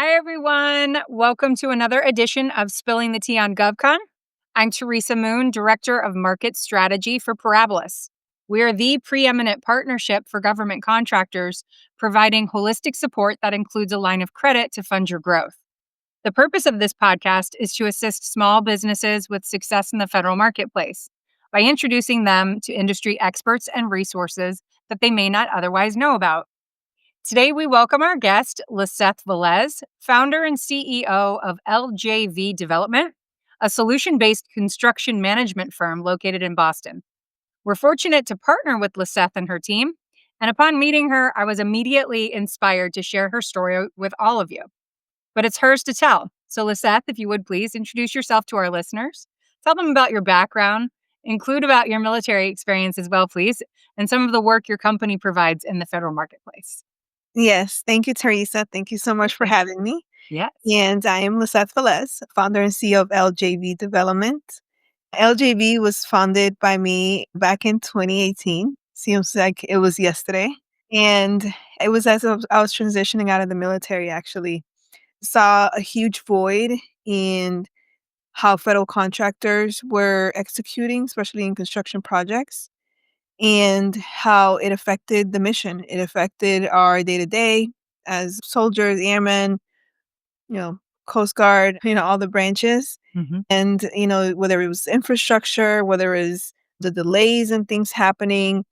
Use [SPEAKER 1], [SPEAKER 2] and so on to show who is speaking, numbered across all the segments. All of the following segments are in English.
[SPEAKER 1] Hi, everyone. Welcome to another edition of Spilling the Tea on GovCon. I'm Teresa Moon, Director of Market Strategy for Parabolis. We're the preeminent partnership for government contractors, providing holistic support that includes a line of credit to fund your growth. The purpose of this podcast is to assist small businesses with success in the federal marketplace by introducing them to industry experts and resources that they may not otherwise know about. Today, we welcome our guest, Liseth Velez, founder and CEO of LJV Development, a solution-based construction management firm located in Boston. We're fortunate to partner with Liseth and her team, and upon meeting her, I was immediately inspired to share her story with all of you. But it's hers to tell. So, Liseth, if you would please introduce yourself to our listeners, tell them about your background, include about your military experience as well, please, and some of the work your company provides in the federal marketplace.
[SPEAKER 2] Yes. Thank you, Teresa. Thank you so much for having me.
[SPEAKER 1] Yes.
[SPEAKER 2] And I am Liseth Velez, founder and CEO of LJV Development. LJV was founded by me back in 2018. Seems like it was yesterday. And it was as I was transitioning out of the military, actually. Saw a huge void in how federal contractors were executing, especially in construction projects, and how it affected the mission. It affected our day to day as soldiers, airmen, you know, Coast Guard, all the branches.
[SPEAKER 1] Mhm.
[SPEAKER 2] And, whether it was infrastructure, whether it was the delays and things happening.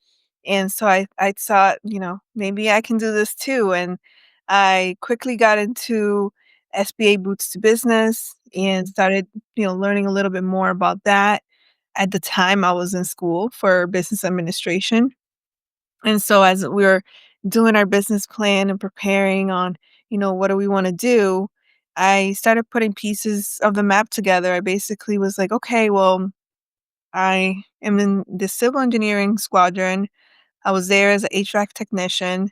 [SPEAKER 2] And so I thought, maybe I can do this too. And I quickly got into SBA Boots to Business and started, learning a little bit more about that. At the time, I was in school for business administration. And so as we were doing our business plan and preparing on, what do we want to do, I started putting pieces of the map together. I basically was like, okay, well, I am in the civil engineering squadron. I was there as an HVAC technician.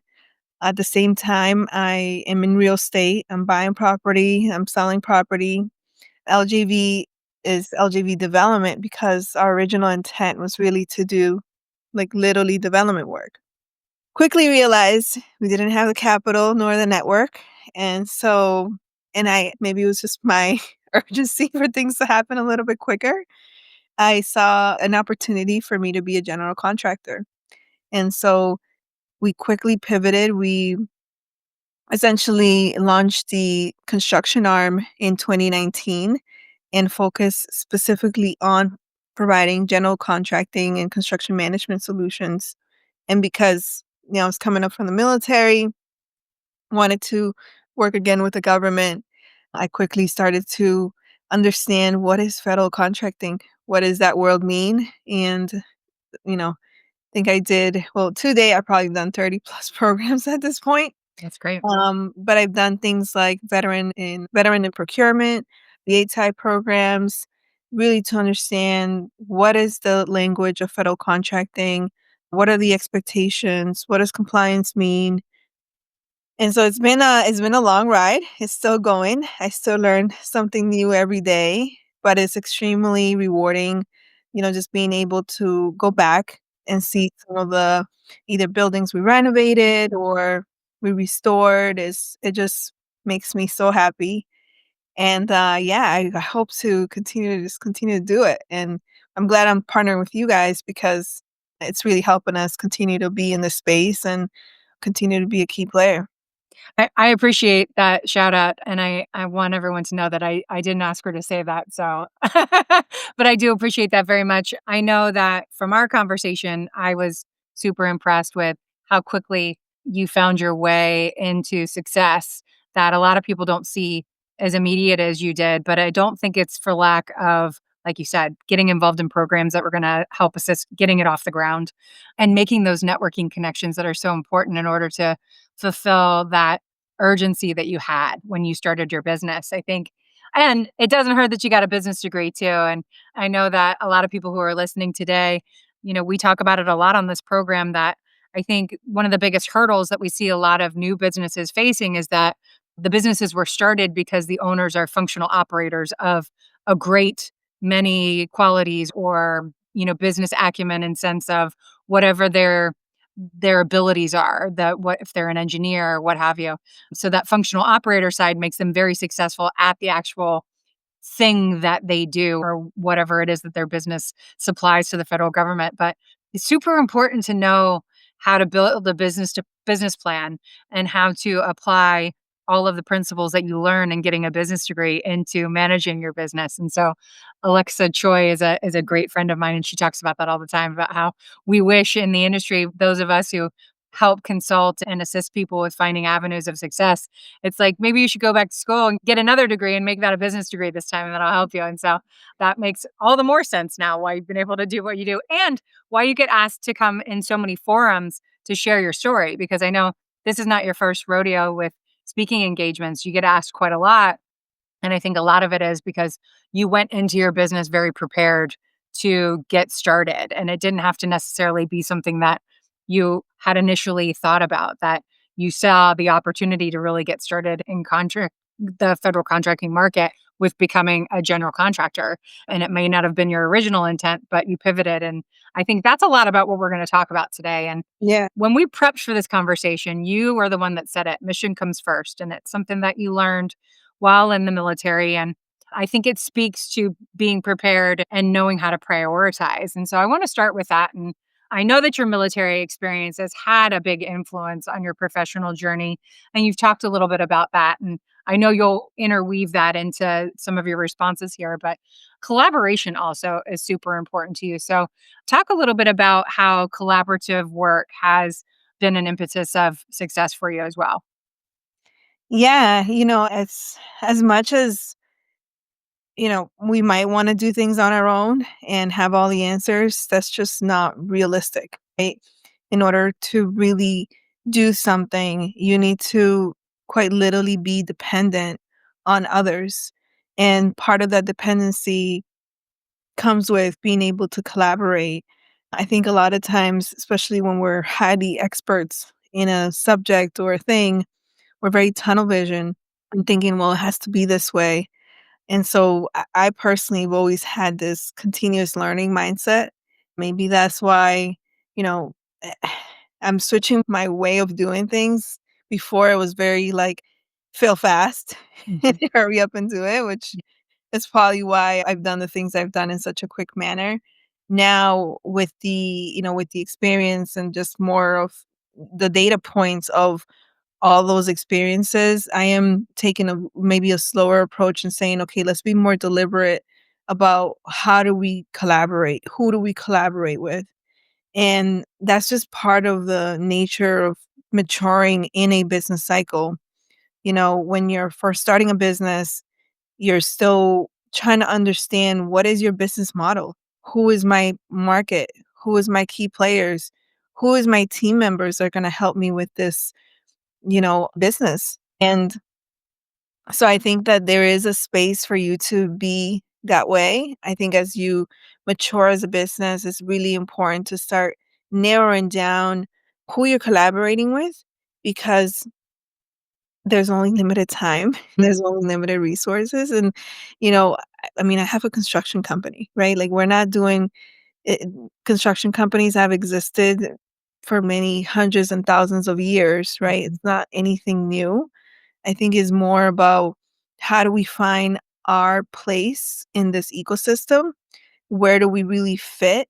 [SPEAKER 2] At the same time, I am in real estate. I'm buying property, I'm selling property. LJV is LJV Development because our original intent was really to do like literally development work. Quickly realized we didn't have the capital nor the network. And so, maybe it was just my urgency for things to happen a little bit quicker. I saw an opportunity for me to be a general contractor. And so we quickly pivoted. We essentially launched the construction arm in 2019 and focused specifically on providing general contracting and construction management solutions. And because, I was coming up from the military, wanted to work again with the government, I quickly started to understand what is federal contracting, what does that world mean? And, think I did, well, today I've probably done 30 plus programs at this point.
[SPEAKER 1] That's great.
[SPEAKER 2] But I've done things like veteran in procurement, VA type programs, really to understand what is the language of federal contracting, what are the expectations, what does compliance mean. And so it's been a long ride. It's still going. I still learn something new every day, but it's extremely rewarding, just being able to go back and see some of the either buildings we renovated or we restored. It just makes me so happy. And yeah, I hope to continue to do it. And I'm glad I'm partnering with you guys because it's really helping us continue to be in this space and continue to be a key player.
[SPEAKER 1] I appreciate that shout out, and I want everyone to know that I didn't ask her to say that, so but I do appreciate that very much. I know that from our conversation, I was super impressed with how quickly you found your way into success that a lot of people don't see as immediate as you did, but I don't think it's for lack of, like you said, getting involved in programs that were gonna help assist getting it off the ground and making those networking connections that are so important in order to fulfill that urgency that you had when you started your business, I think. And it doesn't hurt that you got a business degree too. And I know that a lot of people who are listening today, we talk about it a lot on this program that I think one of the biggest hurdles that we see a lot of new businesses facing is that the businesses were started because the owners are functional operators of a great many qualities or, business acumen and sense of whatever their their abilities are, that what if they're an engineer or what have you. So that functional operator side makes them very successful at the actual thing that they do or whatever it is that their business supplies to the federal government. But it's super important to know how to build a business to business plan and how to apply all of the principles that you learn in getting a business degree into managing your business. And so Alexa Choi is a great friend of mine, and she talks about that all the time about how we wish in the industry, those of us who help consult and assist people with finding avenues of success, it's like, maybe you should go back to school and get another degree and make that a business degree this time, and that'll help you. And so that makes all the more sense now why you've been able to do what you do and why you get asked to come in so many forums to share your story. Because I know this is not your first rodeo with speaking engagements. You get asked quite a lot. And I think a lot of it is because you went into your business very prepared to get started. And it didn't have to necessarily be something that you had initially thought about, that you saw the opportunity to really get started in the federal contracting market with becoming a general contractor. And it may not have been your original intent, but you pivoted. And I think that's a lot about what we're going to talk about today. And
[SPEAKER 2] Yeah.
[SPEAKER 1] when we prepped for this conversation, you are the one that said it. Mission comes first. And it's something that you learned while in the military. And I think it speaks to being prepared and knowing how to prioritize. And so I want to start with that. And I know that your military experience has had a big influence on your professional journey. And you've talked a little bit about that. And I know you'll interweave that into some of your responses here, but collaboration also is super important to you. So, talk a little bit about how collaborative work has been an impetus of success for you as well.
[SPEAKER 2] Yeah, as much as, we might wanna do things on our own and have all the answers, that's just not realistic, right? In order to really do something, you need to quite literally be dependent on others, and part of that dependency comes with being able to collaborate. I think a lot of times, especially when we're highly experts in a subject or a thing, we're very tunnel vision and thinking, well, it has to be this way. And so I personally have always had this continuous learning mindset. Maybe that's why, you know, eh, I'm switching my way of doing things. Before it was very like fail fast and
[SPEAKER 1] Mhm.
[SPEAKER 2] hurry up and do it, which is probably why I've done the things I've done in such a quick manner. Now with with the experience and just more of the data points of all those experiences, I am taking a maybe a slower approach and saying, "Okay, let's be more deliberate about how do we collaborate? Who do we collaborate with?" And that's just part of the nature of maturing in a business cycle. When you're first starting a business, you're still trying to understand what is your business model? Who is my market? Who is my key players? Who is my team members that are going to help me with this, business? And so I think that there is a space for you to be that way. I think as you mature as a business, it's really important to start narrowing down who you're collaborating with because there's only limited time, there's only limited resources. And, I mean, I have a construction company, right? Like, we're not doing it, construction companies have existed for many hundreds and thousands of years, right?
[SPEAKER 1] Mhm.
[SPEAKER 2] It's not anything new. I think is more about how do we find our place in this ecosystem? Where do we really fit?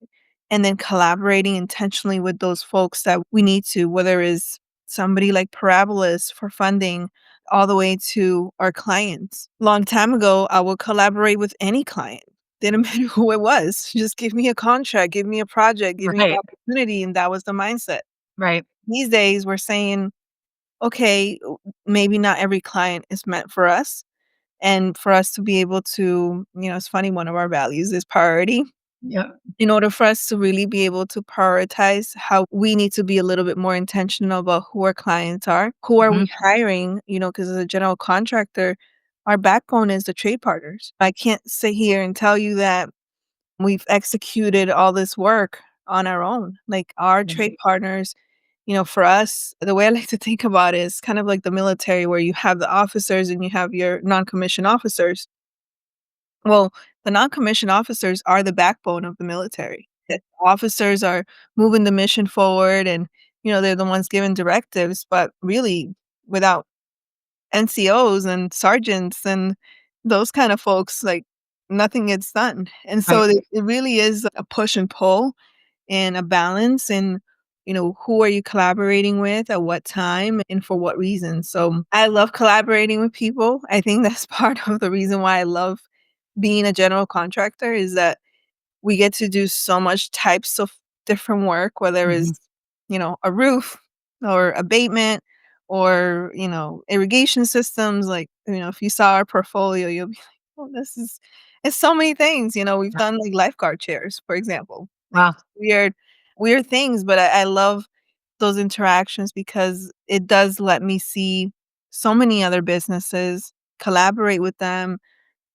[SPEAKER 2] And then collaborating intentionally with those folks that we need to, whether it's somebody like Parabolis for funding, all the way to our clients. Long time ago, I would collaborate with any client. Didn't matter who it was. Just give me a contract, give me a project, give me an
[SPEAKER 1] Right,
[SPEAKER 2] opportunity. And that was the mindset.
[SPEAKER 1] right.
[SPEAKER 2] These days, we're saying, okay, maybe not every client is meant for us. And for us to be able to, it's funny, one of our values is priority.
[SPEAKER 1] Yeah.
[SPEAKER 2] In order for us to really be able to prioritize how we need to be a little bit more intentional about who our clients are, who are we
[SPEAKER 1] Mhm.
[SPEAKER 2] hiring, because as a general contractor, our backbone is the trade partners. I can't sit here and tell you that we've executed all this work on our own. Like our
[SPEAKER 1] Right.
[SPEAKER 2] trade partners, for us, the way I like to think about it is kind of like the military where you have the officers and you have your non-commissioned officers. Well, the non-commissioned officers are the backbone of the military. The officers are moving the mission forward and they're the ones giving directives, but really without NCOs and sergeants and those kind of folks, like, nothing gets done. And so
[SPEAKER 1] Right.
[SPEAKER 2] it really is a push and pull and a balance and, who are you collaborating with at what time and for what reason. So I love collaborating with people. I think that's part of the reason why I love being a general contractor is that we get to do so much types of different work, whether it's,
[SPEAKER 1] Mhm.
[SPEAKER 2] a roof or abatement or, irrigation systems. Like, if you saw our portfolio, you'll be like, oh, it's so many things. We've
[SPEAKER 1] Yeah.
[SPEAKER 2] done like lifeguard chairs, for example, like
[SPEAKER 1] Wow.
[SPEAKER 2] weird, weird things. But I love those interactions because it does let me see so many other businesses, collaborate with them,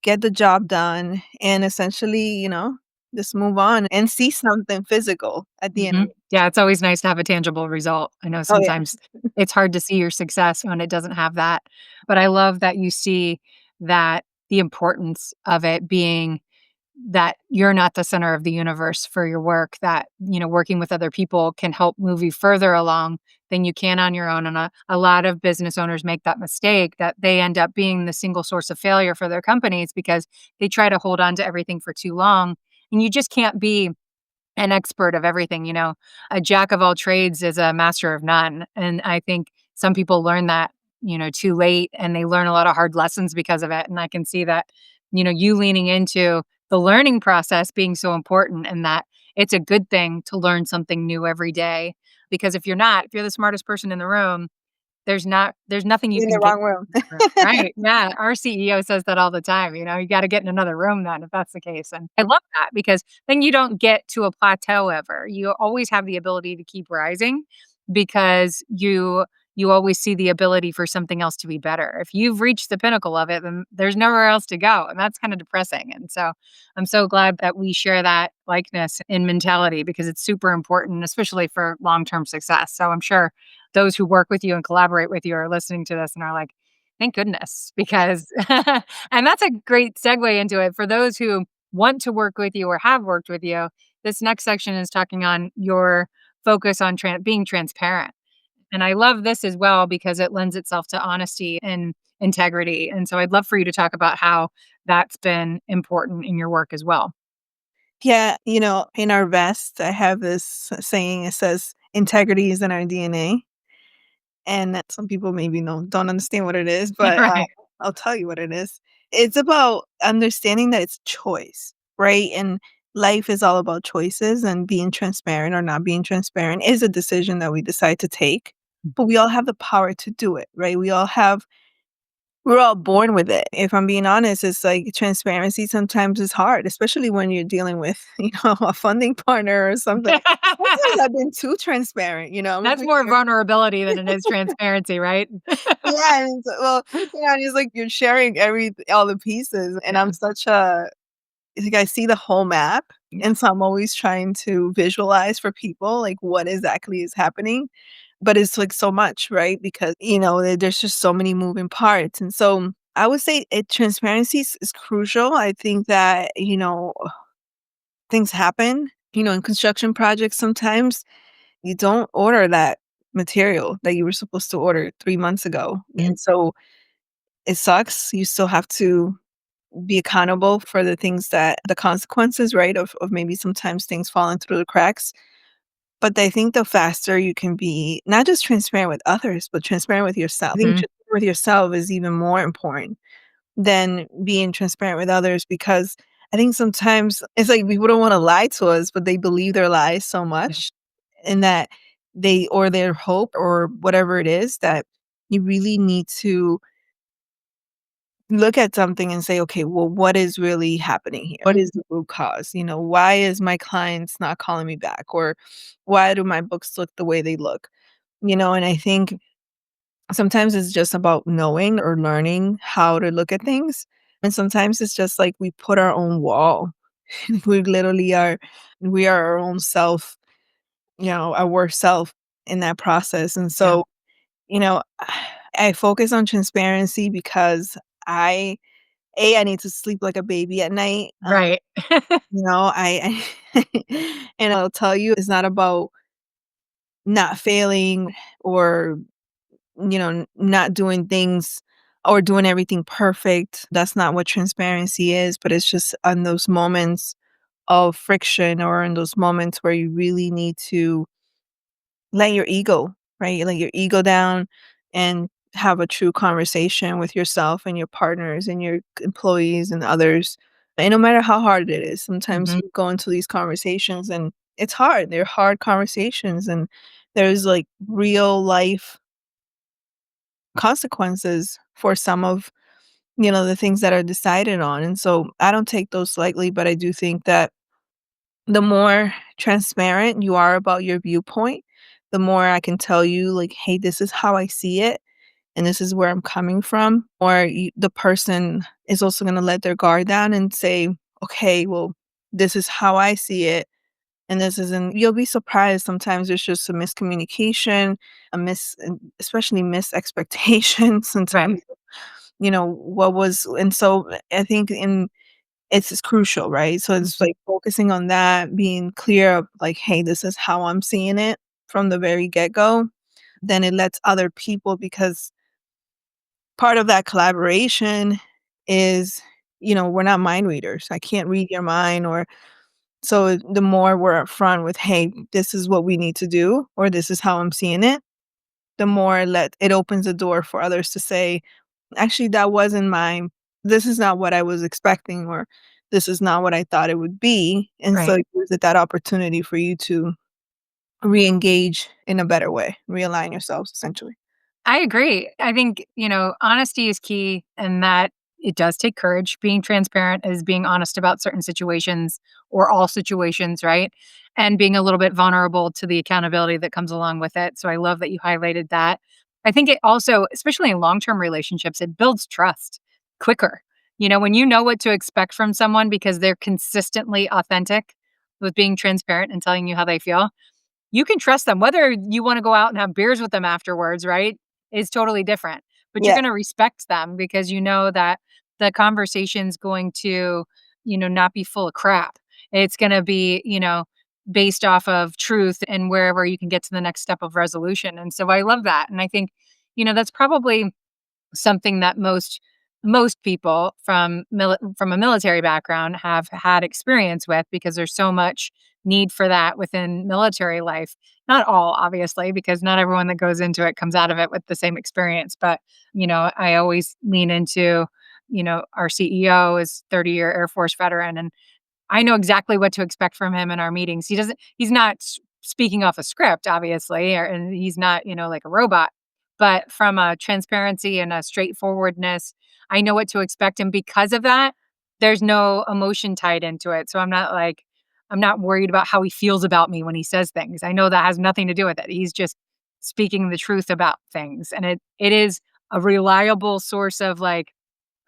[SPEAKER 2] get the job done, and essentially, just move on and see something physical at the end of
[SPEAKER 1] Mhm.
[SPEAKER 2] it.
[SPEAKER 1] Yeah, it's always nice to have a tangible result. I know
[SPEAKER 2] Oh, yeah.
[SPEAKER 1] sometimes it's hard to see your success when it doesn't have that, but I love that you see that the importance of it being that you're not the center of the universe for your work, that, working with other people can help move you further along than you can on your own, and a lot of business owners make that mistake that they end up being the single source of failure for their companies because they try to hold on to everything for too long, and you just can't be an expert of everything, a jack of all trades is a master of none. And I think some people learn that, too late and they learn a lot of hard lessons because of it. And I can see that, you leaning into the learning process being so important and that it's a good thing to learn something new every day. Because if you're the smartest person in the room, there's nothing you
[SPEAKER 2] In the
[SPEAKER 1] can get
[SPEAKER 2] wrong room.
[SPEAKER 1] right, yeah, our CEO says that all the time, you gotta get in another room then if that's the case, and I love that because then you don't get to a plateau ever. You always have the ability to keep rising because you always see the ability for something else to be better. If you've reached the pinnacle of it, then there's nowhere else to go, and that's kinda depressing, and so I'm so glad that we share that likeness in mentality because it's super important, especially for long-term success, so I'm sure those who work with you and collaborate with you are listening to this and are like, "Thank goodness," because and that's a great segue into it. For those who want to work with you or have worked with you, this next section is talking on your focus on being transparent. And I love this as well because it lends itself to honesty and integrity. And so I'd love for you to talk about how that's been important in your work as well.
[SPEAKER 2] Yeah, in our vest, I have this saying, it says, integrity is in our DNA. And that some people maybe don't understand what it is, but
[SPEAKER 1] Right.
[SPEAKER 2] I'll tell you what it is. It's about understanding that it's choice, right? And life is all about choices, and being transparent or not being transparent is a decision that we decide to take. But we all have the power to do it, right? We're all born with it. If I'm being honest, it's like transparency sometimes is hard, especially when you're dealing with, a funding partner or something. Sometimes I've been too transparent, I'm over
[SPEAKER 1] That's more
[SPEAKER 2] here.
[SPEAKER 1] vulnerability than it is transparency, right?
[SPEAKER 2] Yeah, and and it's like you're sharing all the pieces, and
[SPEAKER 1] Yeah.
[SPEAKER 2] I'm such a like, I see the whole map,
[SPEAKER 1] Yeah.
[SPEAKER 2] and so I'm always trying to visualize for people, like, what exactly is happening, but it's, like, so much, right? Because, there's just so many moving parts, and so I would say transparency is crucial. I think that, things happen, in construction projects sometimes you don't order that material that you were supposed to order 3 months ago,
[SPEAKER 1] Mm.
[SPEAKER 2] and so it sucks. You still have to be accountable for the consequences, right, of maybe sometimes things falling through the cracks. But I think the faster you can be not just transparent with others, but transparent with yourself. I think
[SPEAKER 1] Mhm.
[SPEAKER 2] transparent with yourself is even more important than being transparent with others because I think sometimes it's like people don't wanna lie to us, but they believe their lies so
[SPEAKER 1] Yeah.
[SPEAKER 2] much and that or their hope or whatever it is that you really need to look at something and say, "Okay, well, what is really happening here? What is the root cause?" Why is my clients not calling me back? Or why do my books look the way they look? And I think sometimes it's just about knowing or learning how to look at things. And sometimes it's just like we put our own wall. We literally we are our own self, our worst self in that process. And
[SPEAKER 1] Yeah.
[SPEAKER 2] so, you know, I focus on transparency because I need to sleep like a baby at night.
[SPEAKER 1] Right.
[SPEAKER 2] I and I'll tell you, it's not about not failing or, not doing things or doing everything perfect. That's not what transparency is, but it's just on those moments of friction or in those moments where you really need to let your ego, right? Let your ego down and have a true conversation with yourself and your partners and your employees and others. And no matter how hard it is, sometimes
[SPEAKER 1] Mhm.
[SPEAKER 2] you go into these conversations and it's hard. They're hard conversations and there's like real life consequences for some of, the things that are decided on. And so I don't take those lightly, but I do think that the more transparent you are about your viewpoint, the more I can tell you, like, hey, this is how I see it, and this is where I'm coming from. Or the person is also going to let their guard down and say, okay, well, this is how I see it. And this isn't, you'll be surprised. Sometimes there's just a miscommunication, and especially misexpectation.
[SPEAKER 1] Right.
[SPEAKER 2] Sometimes, what was, and so I think it's crucial, right? So it's
[SPEAKER 1] Mhm.
[SPEAKER 2] like focusing on that, being clear of like, "Hey, this is how I'm seeing it from the very get-go." Then it lets other people because part of that collaboration is, we're not mind readers. I can't read your mind or so the more we're upfront with, "Hey, this is what we need to do," or "This is how I'm seeing it," the more it opens the door for others to say, actually, that wasn't my this is not what I was expecting, or this is not what I thought it would be, and so
[SPEAKER 1] Right.
[SPEAKER 2] it gives it that opportunity for you to reengage in a better way, realign yourselves essentially.
[SPEAKER 1] I agree. I think, honesty is key and that it does take courage. Being transparent is being honest about certain situations or all situations, right? And being a little bit vulnerable to the accountability that comes along with it. So I love that you highlighted that. I think it also, especially in long term relationships, it builds trust quicker. When you know what to expect from someone because they're consistently authentic with being transparent and telling you how they feel, you can trust them. Whether you wanna go out and have beers with them afterwards, right, is totally different, but you're
[SPEAKER 2] Yeah,
[SPEAKER 1] gonna respect them because you know that the conversation's going to, not be full of crap. It's gonna be, based off of truth and wherever you can get to the next step of resolution, and so I love that, and I think, that's probably something that most people from a military background have had experience with because there's so much need for that within military life. Not all, obviously, because not everyone that goes into it comes out of it with the same experience. But, I always lean into, our CEO is 30-year Air Force veteran, and I know exactly what to expect from him in our meetings. He's not speaking off a script, obviously, and he's not, like a robot. But from a transparency and a straightforwardness, I know what to expect. And because of that, there's no emotion tied into it. So I'm not worried about how he feels about me when he says things. I know that has nothing to do with it. He's just speaking the truth about things. And it is a reliable source of like,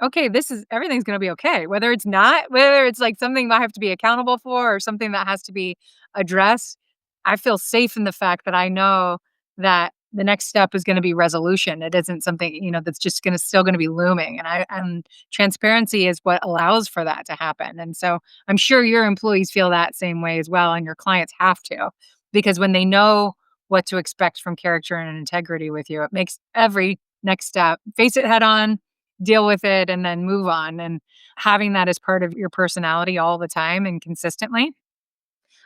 [SPEAKER 1] okay, everything's gonna be okay. Whether it's not, whether it's like something that I have to be accountable for or something that has to be addressed, I feel safe in the fact that I know that the next step is gonna be resolution. It isn't something, that's just still gonna be looming. And transparency is what allows for that to happen. And so I'm sure your employees feel that same way as well, and your clients have to. Because when they know what to expect from character and integrity with you, it makes every next step face it head on, deal with it, and then move on, and having that as part of your personality all the time and consistently,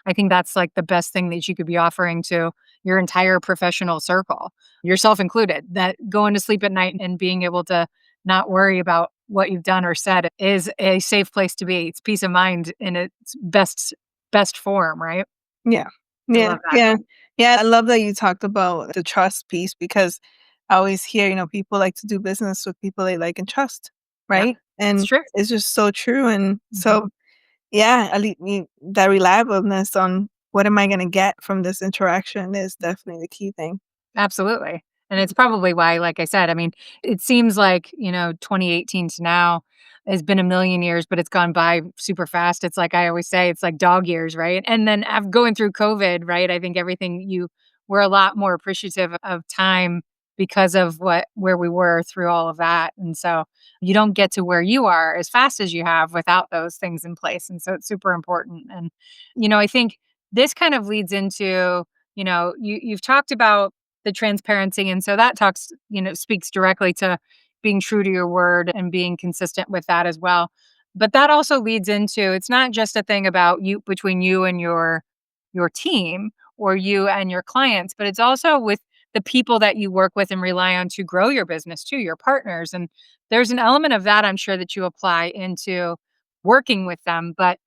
[SPEAKER 1] I think that's, like, the best thing that you could be offering to your entire professional circle, yourself included, that going to sleep at night and being able to not worry about what you've done or said is a safe place to be. It's peace of mind in its best form, right?
[SPEAKER 2] yeah,
[SPEAKER 1] I
[SPEAKER 2] yeah,
[SPEAKER 1] love that.
[SPEAKER 2] yeah, yeah. I love that you talked about the trust piece because I always hear, people like to do business with people they like and trust,
[SPEAKER 1] Yep.
[SPEAKER 2] right?
[SPEAKER 1] It's
[SPEAKER 2] And
[SPEAKER 1] true.
[SPEAKER 2] it's just so true. And
[SPEAKER 1] Mhm.
[SPEAKER 2] so, yeah, that reliableness on what am I going to get from this interaction is definitely the key thing.
[SPEAKER 1] Absolutely. And it's probably why, like I said, I mean, it seems like, 2018 to now has been a million years, but it's gone by super fast. It's like I always say, it's like dog years, right? And then going through COVID, right? I think we're a lot more appreciative of time because of where we were through all of that. And so you don't get to where you are as fast as you have without those things in place. And so it's super important. And, I think this kind of leads into You've talked about the transparency, and so that speaks directly to being true to your word and being consistent with that as well. But that also leads into, it's not just a thing about you, between you and your team, or you and your clients, but it's also with the people that you work with and rely on to grow your business too, your partners. And there's an element of that, I'm sure, that you apply into working with them. But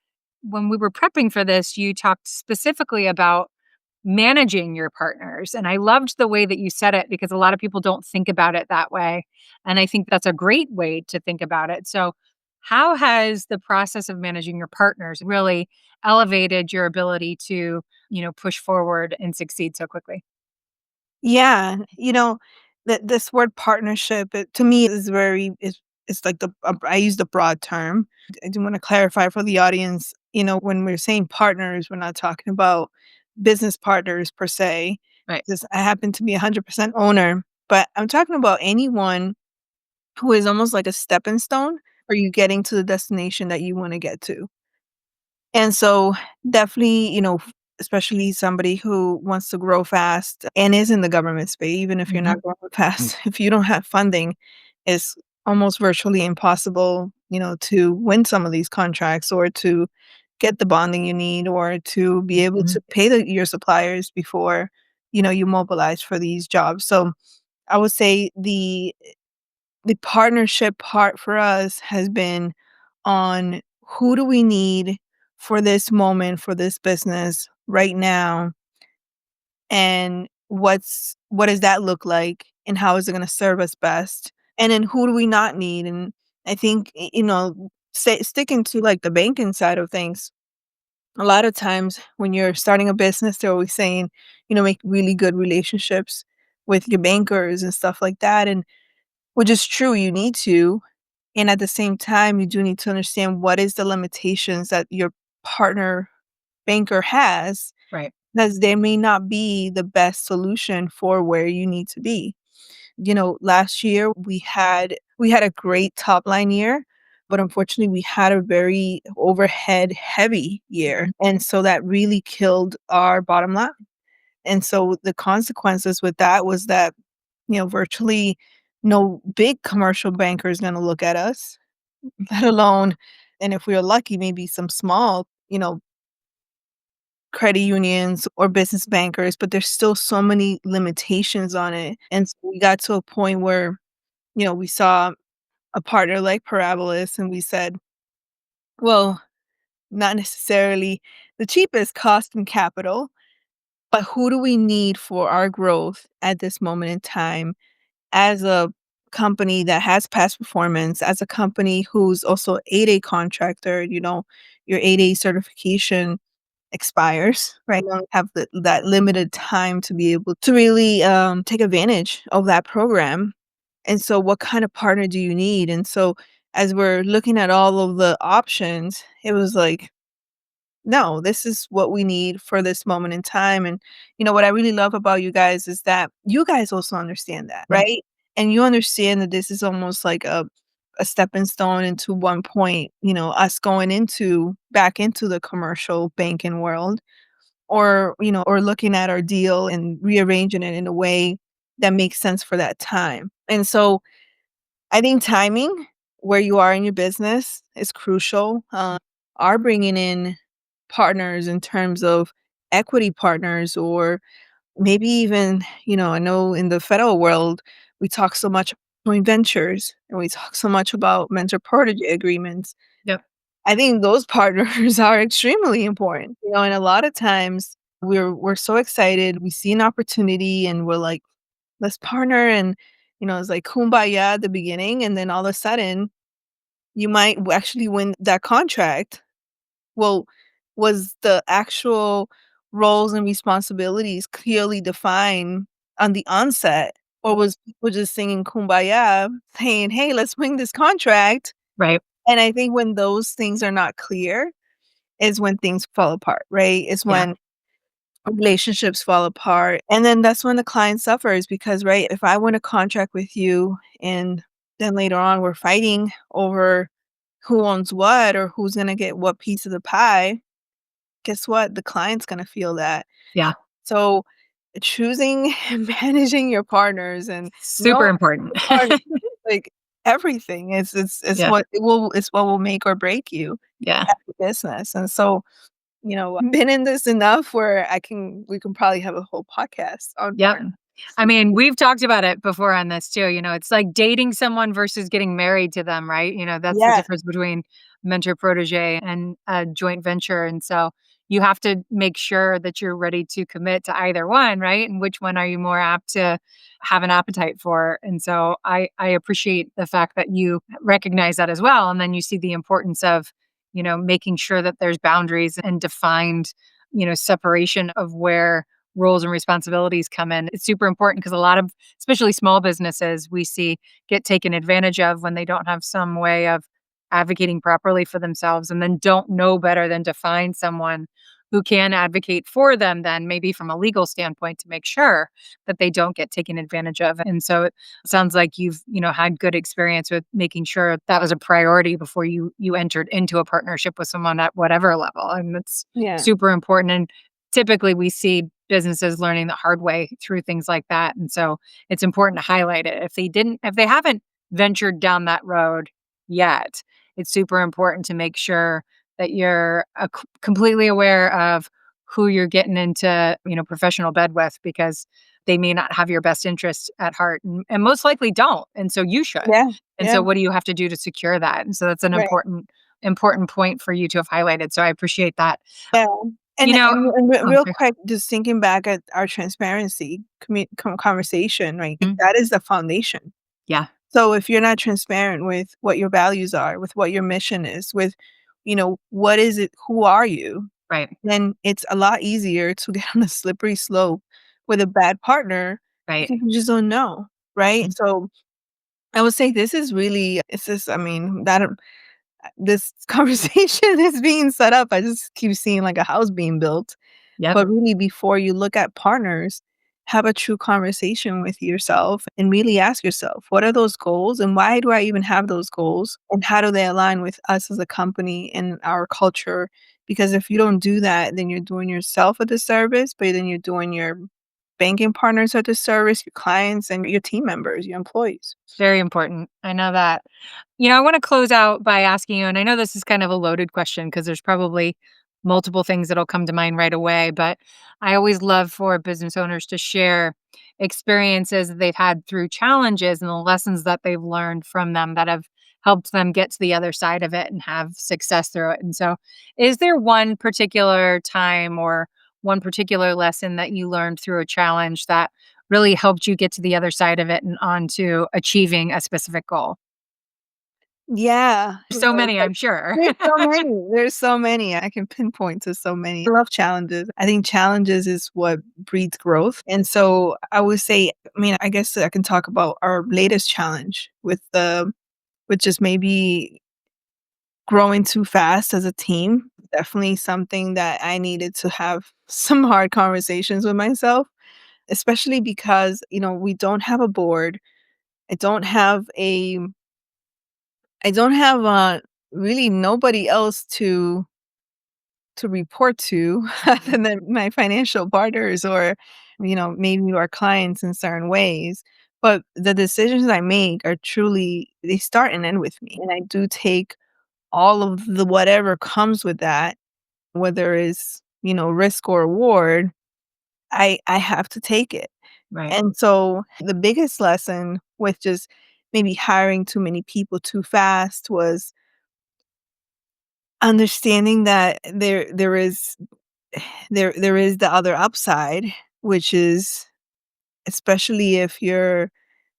[SPEAKER 1] when we were prepping for this, you talked specifically about managing your partners. And I loved the way that you said it, because a lot of people don't think about it that way. And I think that's a great way to think about it. So, how has the process of managing your partners really elevated your ability to, push forward and succeed so quickly?
[SPEAKER 2] Yeah, that this word partnership, to me is very it's like I use the broad term. I do want to clarify for the audience, when we're saying partners, we're not talking about business partners per se.
[SPEAKER 1] Right.
[SPEAKER 2] Just I happen to be 100% owner, but I'm talking about anyone who is almost like a stepping stone for you getting to the destination that you want to get to. And so definitely, especially somebody who wants to grow fast and is in the government space, even if you're
[SPEAKER 1] Mhm.
[SPEAKER 2] not growing fast, if you don't have funding, it's almost virtually impossible, to win some of these contracts or to get the bonding you need or to be able to
[SPEAKER 1] Mhm.
[SPEAKER 2] pay your suppliers before, you mobilize for these jobs. So I would say the partnership part for us has been on who do we need for this moment, for this business right now, and what does that look like, and how is it gonna serve us best? And then who do we not need? And I think, sticking to, like, the banking side of things, a lot of times when you're starting a business, they're always saying, make really good relationships with your bankers and stuff like that, and which is true, you need to, and at the same time, you do need to understand what is the limitations that your partner banker has,
[SPEAKER 1] Right.
[SPEAKER 2] because they may not be the best solution for where you need to be. Last year we had a great top line year, but unfortunately we had a very overhead heavy year.
[SPEAKER 1] Mhm.
[SPEAKER 2] And so that really killed our bottom line. And so the consequences with that was that, virtually no big commercial banker is going to look at us, let alone, and if we are lucky, maybe some small, credit unions or business bankers, but there's still so many limitations on it. And so we got to a point where, we saw a partner like Parabolis and we said, well, not necessarily the cheapest cost in capital, but who do we need for our growth at this moment in time as a company that has past performance, as a company who's also 8A contractor, your 8A certification expires, right? You only have that limited time to be able to really, take advantage of that program. And so what kind of partner do you need? And so as we're looking at all of the options, it was like, no, this is what we need for this moment in time. And what I really love about you guys is that you guys also understand that,
[SPEAKER 1] Yeah.
[SPEAKER 2] right? And you understand that this is almost like a stepping stone into one point, us going into back into the commercial banking world, or looking at our deal and rearranging it in a way that makes sense for that time. And so I think timing, where you are in your business, is crucial. Are bringing in partners in terms of equity partners, or maybe even, I know in the federal world, we talk so much about joint ventures and we talk so much about mentor protege agreements.
[SPEAKER 1] Yep.
[SPEAKER 2] I think those partners are extremely important, and a lot of times we're so excited, we see an opportunity and we're like, let's partner, and it's like kumbaya at the beginning, and then all of a sudden you might actually win that contract. Well, was the actual roles and responsibilities clearly defined on the onset, or was people just singing kumbaya, saying, "Hey, let's win this contract?"
[SPEAKER 1] Right.
[SPEAKER 2] And I think when those things are not clear is when things fall apart, right? Is
[SPEAKER 1] Yeah.
[SPEAKER 2] when relationships fall apart. And then that's when the client suffers because, right, if I win a contract with you and then later on we're fighting over who owns what or who's going to get what piece of the pie, guess what? The client's going to feel that.
[SPEAKER 1] Yeah.
[SPEAKER 2] So choosing and managing your partners and
[SPEAKER 1] Super
[SPEAKER 2] know
[SPEAKER 1] important.
[SPEAKER 2] your partner, like, everything is
[SPEAKER 1] Yeah.
[SPEAKER 2] what will make or break you
[SPEAKER 1] Yeah.
[SPEAKER 2] as a business, and so, I've been in this enough where we can probably have a whole podcast on
[SPEAKER 1] Yep.
[SPEAKER 2] partners.
[SPEAKER 1] I mean, we've talked about it before on this too. It's like dating someone versus getting married to them, right? That's the
[SPEAKER 2] Yeah,
[SPEAKER 1] difference between mentor protege and a joint venture. And so you have to make sure that you're ready to commit to either one, right? And which one are you more apt to have an appetite for? And so I appreciate the fact that you recognize that as well. And then you see the importance of, making sure that there's boundaries and defined, separation of where roles and responsibilities come in. It's super important because a lot of, especially small businesses, we see get taken advantage of when they don't have some way of advocating properly for themselves and then don't know better than to find someone who can advocate for them then maybe from a legal standpoint to make sure that they don't get taken advantage of. And so it sounds like you've, had good experience with making sure that was a priority before you entered into a partnership with someone at whatever level. And that's
[SPEAKER 2] yeah,
[SPEAKER 1] super important. And typically we see businesses learning the hard way through things like that. And so it's important to highlight it. If they haven't ventured down that road yet, it's super important to make sure that you're completely aware of who you're getting into, professional bed with because they may not have your best interest at heart and most likely don't. And so you should.
[SPEAKER 2] yeah,
[SPEAKER 1] And
[SPEAKER 2] yeah,
[SPEAKER 1] so what do you have to do to secure that? And so that's an
[SPEAKER 2] right.
[SPEAKER 1] important point for you to have highlighted. So I appreciate that.
[SPEAKER 2] Yeah,
[SPEAKER 1] You know, oh,
[SPEAKER 2] real
[SPEAKER 1] sorry.
[SPEAKER 2] quick, just thinking back at our transparency conversation, right? Like,
[SPEAKER 1] Mhm.
[SPEAKER 2] that is the foundation.
[SPEAKER 1] Yeah.
[SPEAKER 2] So if you're not transparent with what your values are, with what your mission is, with, what is it, who are you,
[SPEAKER 1] Right.
[SPEAKER 2] then it's a lot easier to get on a slippery slope with a bad partner
[SPEAKER 1] Right.
[SPEAKER 2] because you just don't know, right?
[SPEAKER 1] Mm.
[SPEAKER 2] So I would say this is really, it's just, I mean, that this conversation is being set up. I just keep seeing like a house being built.
[SPEAKER 1] Yep.
[SPEAKER 2] But really, before you look at partners, have a true conversation with yourself and really ask yourself, what are those goals and why do I even have those goals? And how do they align with us as a company and our culture? Because if you don't do that, then you're doing yourself a disservice, but then you're doing your banking partners a disservice, your clients, and your team members, your employees.
[SPEAKER 1] Very important. I know that. I want to close out by asking you, and I know this is kind of a loaded question because there's probably multiple things that'll come to mind right away, but I always love for business owners to share experiences that they've had through challenges and the lessons that they've learned from them that have helped them get to the other side of it and have success through it. And so, is there one particular time or one particular lesson that you learned through a challenge that really helped you get to the other side of it and on to achieving a specific goal?
[SPEAKER 2] Yeah.
[SPEAKER 1] So
[SPEAKER 2] It's
[SPEAKER 1] many,
[SPEAKER 2] like
[SPEAKER 1] I'm sure.
[SPEAKER 2] there's so many, I can pinpoint to so many. I love challenges. I think challenges is what breeds growth, and so I would say, I mean, I guess I can talk about our latest challenge with just maybe growing too fast as a team. Definitely something that I needed to have some hard conversations with myself, especially because, we don't have a board. I don't have a I don't have, really nobody else to report to other
[SPEAKER 1] Mhm.
[SPEAKER 2] than my financial partners or, maybe our clients in certain ways. But the decisions I make are truly they start and end with me. And I do take all of the whatever comes with that, whether it's, risk or reward, I have to take it.
[SPEAKER 1] Right.
[SPEAKER 2] And so the biggest lesson with just maybe hiring too many people too fast was understanding that there is the other upside, which is especially if you're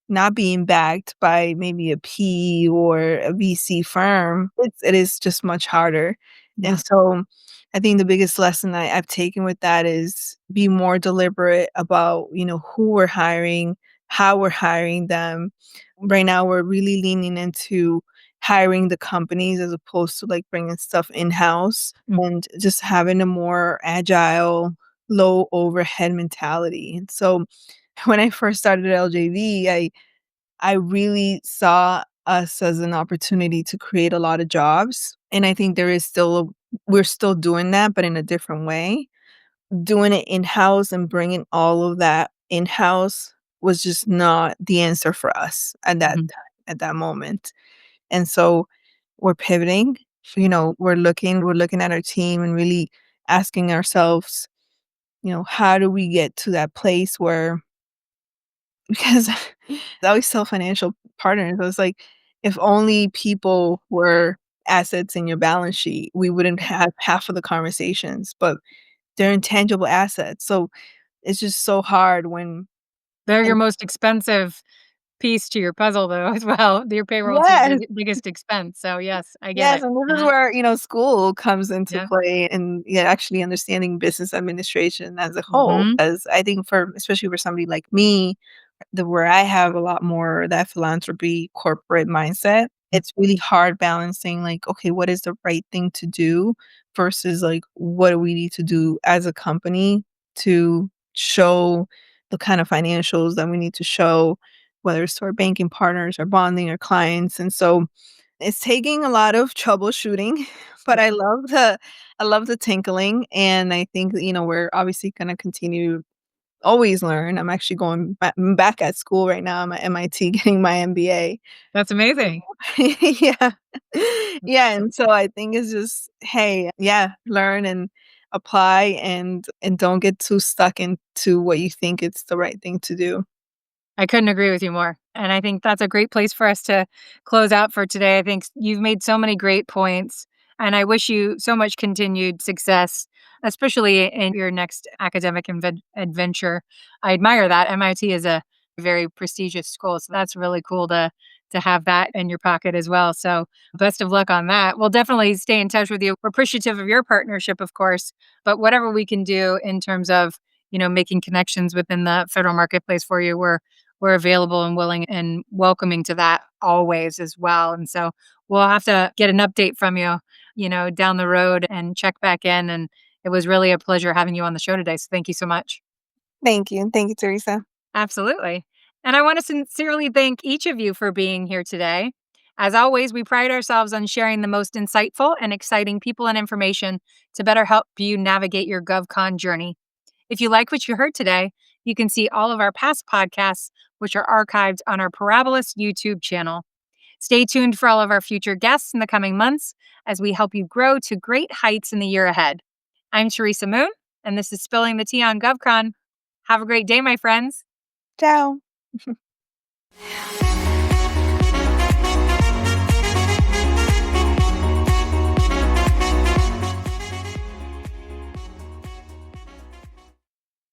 [SPEAKER 2] not being backed by maybe a PE or a VC firm, it is just much harder. And
[SPEAKER 1] Yeah.
[SPEAKER 2] so I think the biggest lesson I've taken with that is be more deliberate about, who we're hiring, how we're hiring them. Right now, we're really leaning into hiring the companies as opposed to like bringing stuff in-house
[SPEAKER 1] Mm.
[SPEAKER 2] and just having a more agile, low overhead mentality. And so when I first started at LJV, I really saw us as an opportunity to create a lot of jobs, and I think there is still we're still doing that, but in a different way. doing it in-house and bringing all of that in-house was just not the answer for us
[SPEAKER 1] Mhm.
[SPEAKER 2] at that moment. And so we're pivoting, we're looking at our team and really asking ourselves, how do we get to that place where because I always tell financial partners, I was like, if only people were assets in your balance sheet, we wouldn't have half of the conversations, but they're intangible assets. So it's just so hard when
[SPEAKER 1] They're your
[SPEAKER 2] and
[SPEAKER 1] most expensive piece to your puzzle, though, as well. Your payroll's your
[SPEAKER 2] yes,
[SPEAKER 1] biggest expense, so yes, I get
[SPEAKER 2] yes,
[SPEAKER 1] it.
[SPEAKER 2] and this is
[SPEAKER 1] Uh-huh.
[SPEAKER 2] where, school comes into
[SPEAKER 1] Yeah.
[SPEAKER 2] play and, yeah, actually understanding business administration as a whole.
[SPEAKER 1] Mhm.
[SPEAKER 2] Because I think especially for somebody like me, where I have a lot more that philanthropy corporate mindset, it's really hard balancing like, okay, what is the right thing to do versus like what do we need to do as a company to show the kind of financials that we need to show, whether it's to our banking partners or bonding or clients. And so it's taking a lot of troubleshooting, but I love the tinkling, and I think that, we're obviously gonna continue always learn. I'm actually going back at school right now. I'm at MIT getting my MBA.
[SPEAKER 1] That's amazing.
[SPEAKER 2] Yeah. Yeah,
[SPEAKER 1] So
[SPEAKER 2] and so I think it's just, hey, yeah, learn and apply and don't get too stuck into what you think it's the right thing to do.
[SPEAKER 1] I couldn't agree with you more. And I think that's a great place for us to close out for today. I think you've made so many great points, and I wish you so much continued success, especially in your next academic adventure. I admire that. MIT is a very prestigious school, so that's really cool to have that in your pocket as well. So, best of luck on that. We'll definitely stay in touch with you. We're appreciative of your partnership, of course, but whatever we can do in terms of making connections within the federal marketplace for you, we're available and willing and welcoming to that always as well. And so we'll have to get an update from you, down the road and check back in. And it was really a pleasure having you on the show today. So thank you so much.
[SPEAKER 2] Thank you. Thank you, Teresa.
[SPEAKER 1] Absolutely. And I want to sincerely thank each of you for being here today. As always, we pride ourselves on sharing the most insightful and exciting people and information to better help you navigate your GovCon journey. If you like what you heard today, you can see all of our past podcasts, which are archived on our Parabolis YouTube channel. Stay tuned for all of our future guests in the coming months as we help you grow to great heights in the year ahead. I'm Teresa Moon, and this is Spilling the Tea on GovCon. Have a great day, my friends.
[SPEAKER 2] Ciao.